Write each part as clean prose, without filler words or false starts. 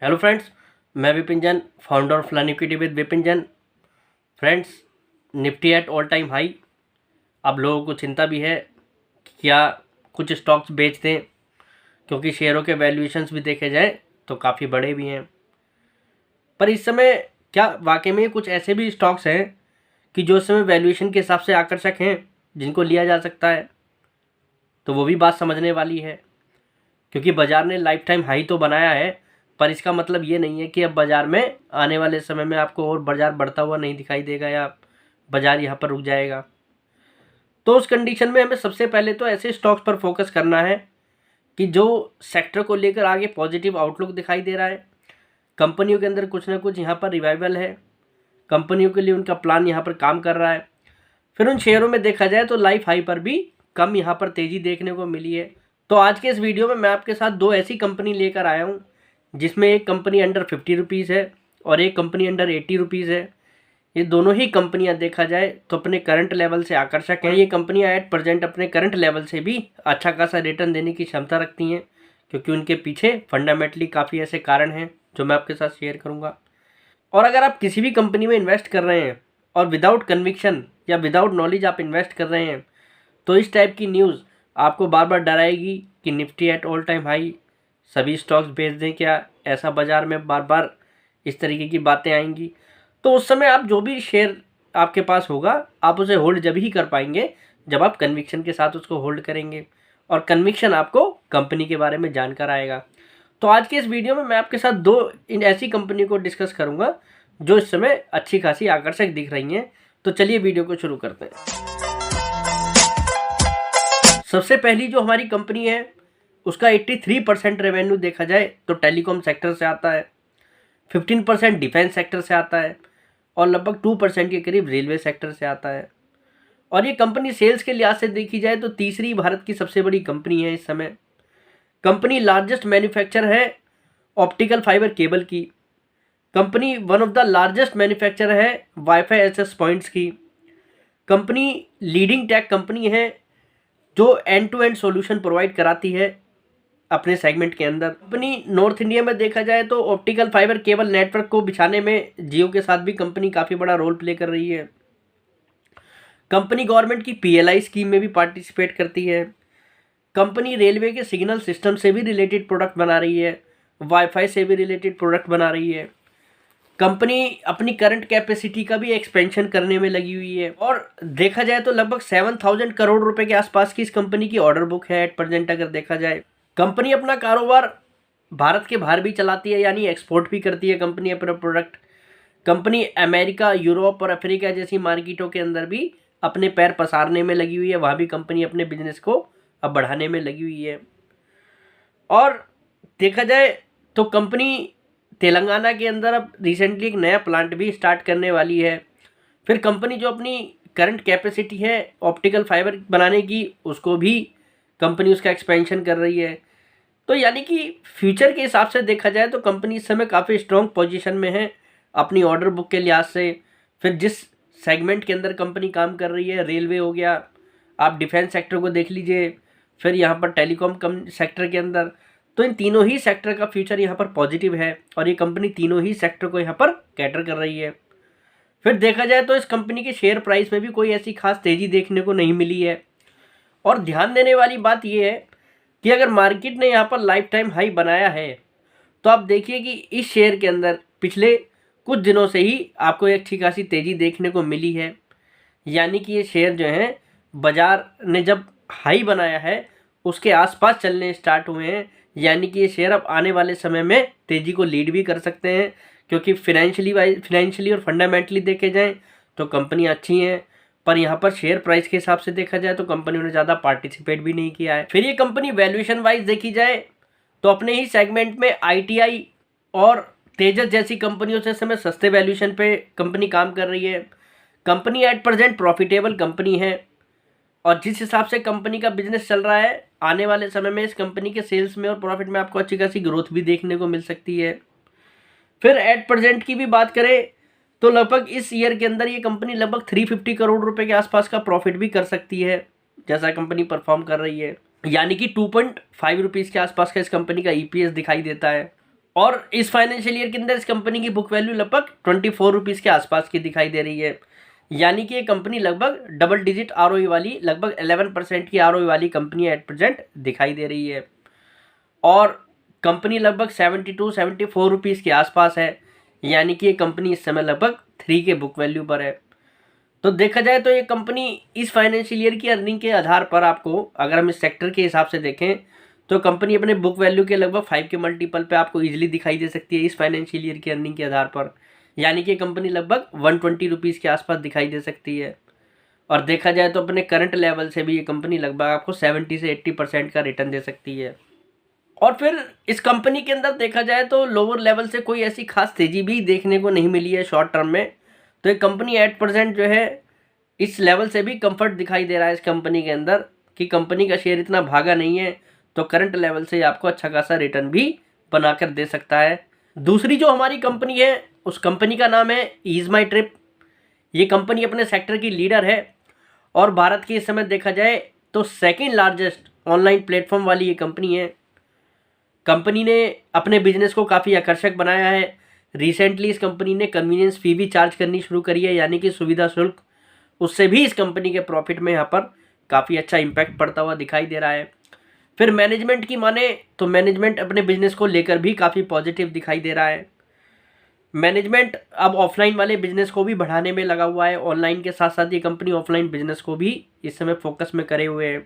Hello friends, मैं Vipin Jain, founder of learn equity with Vipin Jain. Friends, Nifty at all time high. अब लोगों को चिंता भी है कि क्या कुछ स्टॉक्स बेच दें, क्योंकि शेयरों के वैल्यूएशंस भी देखे जाए तो काफ़ी बड़े भी हैं। पर इस समय क्या वाकई में कुछ ऐसे भी स्टॉक्स हैं कि जो इस समय वैल्यूएशन के हिसाब से आकर्षक हैं, जिनको लिया जा सकता है? तो वो भी बात समझने वाली है, क्योंकि बाज़ार ने लाइफ टाइम हाई तो बनाया है, पर इसका मतलब ये नहीं है कि अब बाज़ार में आने वाले समय में आपको और बाज़ार बढ़ता हुआ नहीं दिखाई देगा या बाज़ार यहाँ पर रुक जाएगा। तो उस कंडीशन में हमें सबसे पहले तो ऐसे स्टॉक्स पर फोकस करना है कि जो सेक्टर को लेकर आगे पॉजिटिव आउटलुक दिखाई दे रहा है, कंपनियों के अंदर कुछ ना कुछ यहाँ पर रिवाइवल है, कंपनियों के लिए उनका प्लान यहाँ पर काम कर रहा है। फिर उन शेयरों में देखा जाए तो लाइफ हाई पर भी कम यहाँ पर तेज़ी देखने को मिली है। तो आज के इस वीडियो में मैं आपके साथ दो ऐसी कंपनी लेकर आया हूँ, जिसमें एक कंपनी अंडर 50 रुपीज़ है और एक कंपनी अंडर 80 रुपीज़ है। ये दोनों ही कंपनियां देखा जाए तो अपने करंट लेवल से आकर्षक हैं। ये कंपनियां एट प्रेजेंट अपने करंट लेवल से भी अच्छा खासा रिटर्न देने की क्षमता रखती हैं, क्योंकि उनके पीछे फंडामेंटली काफ़ी ऐसे कारण हैं जो मैं आपके साथ शेयर करूंगा। और अगर आप किसी भी कंपनी में इन्वेस्ट कर रहे हैं और विदाउट कन्विक्शन या विदाउट नॉलेज आप इन्वेस्ट कर रहे हैं, तो इस टाइप की न्यूज़ आपको बार बार डराएगी कि Nifty at all time high, सभी स्टॉक्स बेच दें क्या, ऐसा बाज़ार में बार बार इस तरीके की बातें आएंगी। तो उस समय आप जो भी शेयर आपके पास होगा, आप उसे होल्ड जब ही कर पाएंगे जब आप कन्विक्शन के साथ उसको होल्ड करेंगे, और कन्विक्शन आपको कंपनी के बारे में जानकर आएगा। तो आज के इस वीडियो में मैं आपके साथ दो इन ऐसी कंपनी को डिस्कस करूंगा जो इस समय अच्छी खासी आकर्षक दिख रही हैं। तो चलिए वीडियो को शुरू करते हैं। सबसे पहली जो हमारी कंपनी है, उसका 83% रेवेन्यू देखा जाए तो टेलीकॉम सेक्टर से आता है, 15% डिफेंस सेक्टर से आता है और लगभग 2% के करीब रेलवे सेक्टर से आता है। और ये कंपनी सेल्स के लिहाज से देखी जाए तो तीसरी भारत की सबसे बड़ी कंपनी है इस समय। कंपनी लार्जेस्ट मैन्युफैक्चर है ऑप्टिकल फाइबर केबल की। Company one of the largest manufacture है वाईफाई एक्सेस पॉइंट्स की। कंपनी लीडिंग टेक कंपनी है जो end to end solution provide कराती है अपने सेगमेंट के अंदर। कंपनी नॉर्थ इंडिया में देखा जाए तो ऑप्टिकल फाइबर केबल नेटवर्क को बिछाने में जियो के साथ भी कंपनी काफ़ी बड़ा रोल प्ले कर रही है। कंपनी गवर्नमेंट की पीएलआई स्कीम में भी पार्टिसिपेट करती है। कंपनी रेलवे के सिग्नल सिस्टम से भी रिलेटेड प्रोडक्ट बना रही है, वाईफाई से भी रिलेटेड प्रोडक्ट बना रही है। कंपनी अपनी करंट कैपेसिटी का भी एक्सपेंशन करने में लगी हुई है, और देखा जाए तो लगभग 7,000 करोड़ रुपए के आसपास की इस कंपनी की ऑर्डर बुक है एट प्रेजेंट अगर देखा जाए। कंपनी अपना कारोबार भारत के बाहर भी चलाती है, यानी एक्सपोर्ट भी करती है कंपनी अपना प्रोडक्ट। कंपनी अमेरिका, यूरोप और अफ्रीका जैसी मार्केटों के अंदर भी अपने पैर पसारने में लगी हुई है, वहाँ भी कंपनी अपने बिजनेस को अब बढ़ाने में लगी हुई है। और देखा जाए तो कंपनी तेलंगाना के अंदर अब रिसेंटली एक नया प्लांट भी स्टार्ट करने वाली है। फिर कंपनी जो अपनी करंट कैपेसिटी है ऑप्टिकल फाइबर बनाने की, उसको भी कंपनी उसका एक्सपेंशन कर रही है। तो यानी कि फ्यूचर के हिसाब से देखा जाए तो कंपनी इस समय काफ़ी स्ट्रॉन्ग पोजीशन में है अपनी ऑर्डर बुक के लिहाज से। फिर जिस सेगमेंट के अंदर कंपनी काम कर रही है, रेलवे हो गया, आप डिफेंस सेक्टर को देख लीजिए, फिर यहाँ पर टेलीकॉम कम सेक्टर के अंदर, तो इन तीनों ही सेक्टर का फ्यूचर यहाँ पर पॉजिटिव है और ये कंपनी तीनों ही सेक्टर को यहाँ पर कैटर कर रही है। फिर देखा जाए तो इस कंपनी के शेयर प्राइस में भी कोई ऐसी खास तेज़ी देखने को नहीं मिली है। और ध्यान देने वाली बात यह है कि अगर मार्केट ने यहाँ पर लाइफ टाइम हाई बनाया है, तो आप देखिए कि इस शेयर के अंदर पिछले कुछ दिनों से ही आपको एक अच्छी खासी तेज़ी देखने को मिली है। यानी कि ये शेयर जो है बाज़ार ने जब हाई बनाया है उसके आसपास चलने स्टार्ट हुए हैं, यानी कि ये शेयर अब आने वाले समय में तेज़ी को लीड भी कर सकते हैं, क्योंकि फिनेंशियली और फंडामेंटली देखे जाएँ तो कंपनियाँ अच्छी हैं। पर यहाँ पर शेयर प्राइस के हिसाब से देखा जाए तो कंपनियों ने ज़्यादा पार्टिसिपेट भी नहीं किया है। फिर ये कंपनी वैल्यूएशन वाइज देखी जाए तो अपने ही सेगमेंट में आईटीआई और तेजस जैसी कंपनियों से समय सस्ते वैल्यूएशन पे कंपनी काम कर रही है। Company at present profitable company है, और जिस हिसाब से कंपनी का बिजनेस चल रहा है, आने वाले समय में इस कंपनी के सेल्स में और प्रॉफिट में आपको अच्छी खासी ग्रोथ भी देखने को मिल सकती है। फिर एट प्रेजेंट की भी बात करें तो लगभग इस ईयर के अंदर ये कंपनी लगभग 350 करोड़ रुपए के आसपास का प्रॉफिट भी कर सकती है, जैसा कंपनी परफॉर्म कर रही है। यानी कि 2.5 रुपीज़ के आसपास का इस कंपनी का ईपीएस दिखाई देता है। और इस फाइनेंशियल ईयर के अंदर इस कंपनी की बुक वैल्यू लगभग 24 रुपीज़ के आसपास की दिखाई दे रही है। यानी कि ये कंपनी लगभग डबल डिजिट आरओई वाली, लगभग 11% की आरओई वाली कंपनी एट प्रेजेंट दिखाई दे रही है। और कंपनी लगभग 72-74 रुपीज़ के आसपास है। यानी कि ये कंपनी इस समय लगभग 3 के बुक वैल्यू पर है। तो देखा जाए तो ये कंपनी इस फाइनेंशियल ईयर की अर्निंग के आधार पर आपको, अगर हम इस सेक्टर के हिसाब से देखें, तो कंपनी अपने बुक वैल्यू के लगभग 5 के मल्टीपल पे आपको इजीली दिखाई दे सकती है इस फाइनेंशियल ईयर की अर्निंग के आधार पर। यानी कि कंपनी लगभग 120 रुपीज़ के आसपास दिखाई दे सकती है। और देखा जाए तो अपने करंट लेवल से भी ये कंपनी लगभग आपको 70 से 80% का रिटर्न दे सकती है। और फिर इस कंपनी के अंदर देखा जाए तो लोअर लेवल से कोई ऐसी खास तेज़ी भी देखने को नहीं मिली है शॉर्ट टर्म में। तो ये कंपनी एट प्रेजेंट जो है इस लेवल से भी कंफर्ट दिखाई दे रहा है इस कंपनी के अंदर कि कंपनी का शेयर इतना भागा नहीं है, तो करंट लेवल से आपको अच्छा खासा रिटर्न भी बनाकर दे सकता है। दूसरी जो हमारी कंपनी है उस कंपनी का नाम है ईज माई ट्रिप। ये कंपनी अपने सेक्टर की लीडर है और भारत की इस समय देखा जाए तो सेकेंड लार्जेस्ट ऑनलाइन प्लेटफॉर्म वाली ये कंपनी है। कंपनी ने अपने बिजनेस को काफ़ी आकर्षक बनाया है। रिसेंटली इस कंपनी ने कन्वीनियंस फी भी चार्ज करनी शुरू करी है, यानी कि सुविधा शुल्क, उससे भी इस कंपनी के प्रॉफिट में यहाँ पर काफ़ी अच्छा इम्पैक्ट पड़ता हुआ दिखाई दे रहा है। फिर मैनेजमेंट की माने तो मैनेजमेंट अपने बिजनेस को लेकर भी काफ़ी पॉजिटिव दिखाई दे रहा है। मैनेजमेंट अब ऑफलाइन वाले बिजनेस को भी बढ़ाने में लगा हुआ है। ऑनलाइन के साथ साथ ये कंपनी ऑफलाइन बिजनेस को भी इस समय फोकस में करे हुए है।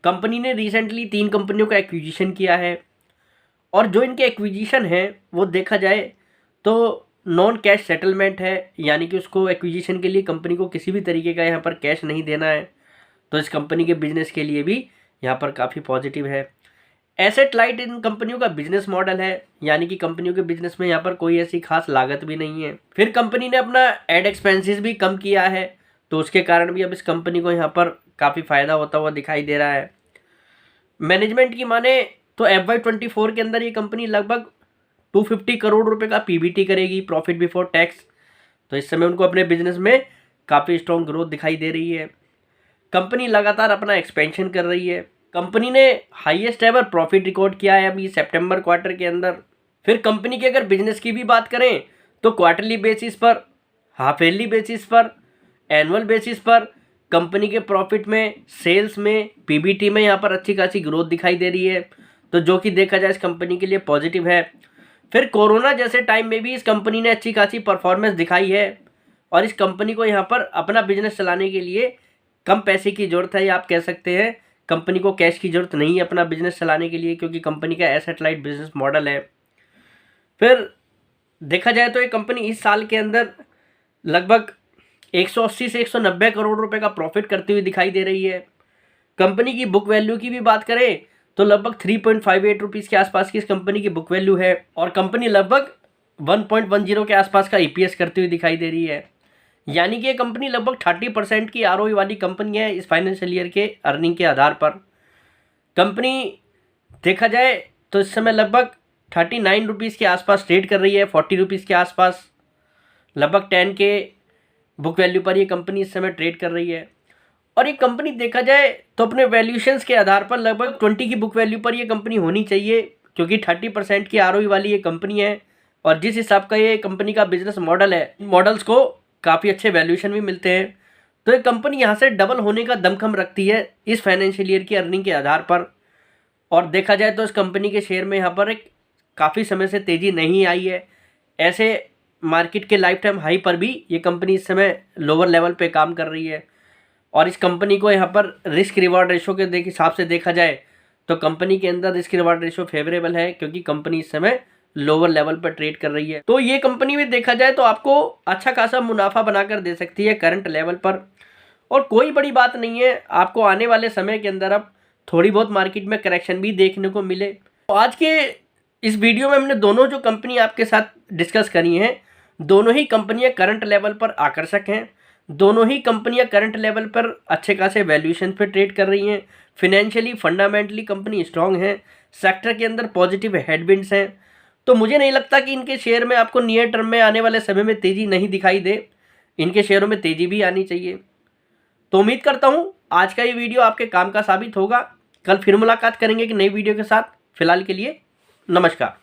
कंपनी ने रिसेंटली 3 कंपनियों का एक्विजिशन किया है और जो इनके एक्विजिशन है वो देखा जाए तो नॉन कैश सेटलमेंट है, यानी कि उसको एक्विजिशन के लिए कंपनी को किसी भी तरीके का यहाँ पर कैश नहीं देना है। तो इस कंपनी के बिजनेस के लिए भी यहाँ पर काफ़ी पॉजिटिव है। एसेट लाइट इन कंपनियों का बिजनेस मॉडल है, यानी कि कंपनियों के बिजनेस में यहाँ पर कोई ऐसी खास लागत भी नहीं है। फिर कंपनी ने अपना एड एक्सपेंसेस भी कम किया है, तो उसके कारण भी अब इस कंपनी को यहाँ पर काफ़ी फ़ायदा होता हुआ दिखाई दे रहा है। मैनेजमेंट की माने तो FY24 के अंदर ये कंपनी लगभग 250 करोड़ रुपए का PBT करेगी, प्रॉफिट बिफोर टैक्स। तो इस समय उनको अपने बिजनेस में काफ़ी स्ट्रॉन्ग ग्रोथ दिखाई दे रही है। कंपनी लगातार अपना एक्सपेंशन कर रही है। कंपनी ने हाईएस्ट एवर प्रॉफिट रिकॉर्ड किया है अभी सितंबर क्वार्टर के अंदर। फिर कंपनी के अगर बिजनेस की भी बात करें तो क्वार्टरली बेसिस पर, हाफ ईयरली बेसिस पर, एनुअल बेसिस पर कंपनी के प्रॉफिट में, सेल्स में, PBT में यहाँ पर अच्छी खासी ग्रोथ दिखाई दे रही है, तो जो कि देखा जाए इस कंपनी के लिए पॉजिटिव है। फिर कोरोना जैसे टाइम में भी इस कंपनी ने अच्छी खासी परफॉर्मेंस दिखाई है और इस कंपनी को यहाँ पर अपना बिजनेस चलाने के लिए कम पैसे की ज़रूरत है, या आप कह सकते हैं कंपनी को कैश की ज़रूरत नहीं है अपना बिजनेस चलाने के लिए, क्योंकि कंपनी का एसेट लाइट बिजनेस मॉडल है। फिर देखा जाए तो ये कंपनी इस साल के अंदर लगभग 180 से 190 करोड़ रुपए का प्रॉफिट करती हुई दिखाई दे रही है। कंपनी की बुक वैल्यू की भी बात करें तो लगभग 3.58 रुपीज़ के आसपास की इस कंपनी की बुक वैल्यू है और कंपनी लगभग 1.10 के आसपास का EPS करती हुई दिखाई दे रही है। यानी कि ये कंपनी लगभग 30% की ROE वाली कंपनी है इस फाइनेंशियल ईयर के अर्निंग के आधार पर। कंपनी देखा जाए तो इस समय लगभग 39 रुपीज़ के आसपास ट्रेड कर रही है, 40 रुपीज़ के आसपास, लगभग 10 के बुक वैल्यू पर ये कंपनी इस समय ट्रेड कर रही है। और ये कंपनी देखा जाए तो अपने वैल्यूएशंस के आधार पर लगभग 20 की बुक वैल्यू पर ये कंपनी होनी चाहिए, क्योंकि 30% की ROE वाली ये कंपनी है और जिस हिसाब का ये कंपनी का बिजनेस मॉडल है, मॉडल्स को काफ़ी अच्छे वैल्यूएशन भी मिलते हैं। तो ये कंपनी यहाँ से डबल होने का दमखम रखती है इस फाइनेंशियल ईयर की अर्निंग के आधार पर। और देखा जाए तो इस कंपनी के शेयर में यहाँ पर एक काफ़ी समय से तेज़ी नहीं आई है। ऐसे मार्केट के लाइफ टाइम हाई पर भी ये कंपनी इस समय लोअर लेवल पे काम कर रही है और इस कंपनी को यहाँ पर रिस्क रिवार्ड रेशो के हिसाब से देखा जाए तो कंपनी के अंदर रिस्क रिवार्ड रेशो फेवरेबल है, क्योंकि कंपनी इस समय लोअर लेवल पर ट्रेड कर रही है। तो ये कंपनी में देखा जाए तो आपको अच्छा खासा मुनाफा बनाकर दे सकती है करंट लेवल पर, और कोई बड़ी बात नहीं है आपको आने वाले समय के अंदर अब थोड़ी बहुत मार्केट में करेक्शन भी देखने को मिले। तो आज के इस वीडियो में हमने दोनों जो कंपनी आपके साथ डिस्कस करी हैं, दोनों ही कंपनियां करंट लेवल पर आकर्षक हैं। दोनों ही कंपनियां करंट लेवल पर अच्छे खासे वैल्यूएशन पे ट्रेड कर रही हैं। फिनेंशियली फंडामेंटली कंपनी स्ट्रांग है, सेक्टर के अंदर पॉजिटिव हेडविंड्स हैं। तो मुझे नहीं लगता कि इनके शेयर में आपको नियर टर्म में आने वाले समय में तेज़ी नहीं दिखाई दे, इनके शेयरों में तेज़ी भी आनी चाहिए। तो उम्मीद करता हूँ आज का ये वीडियो आपके काम का साबित होगा। कल फिर मुलाकात करेंगे एक नई वीडियो के साथ। फिलहाल के लिए नमस्कार।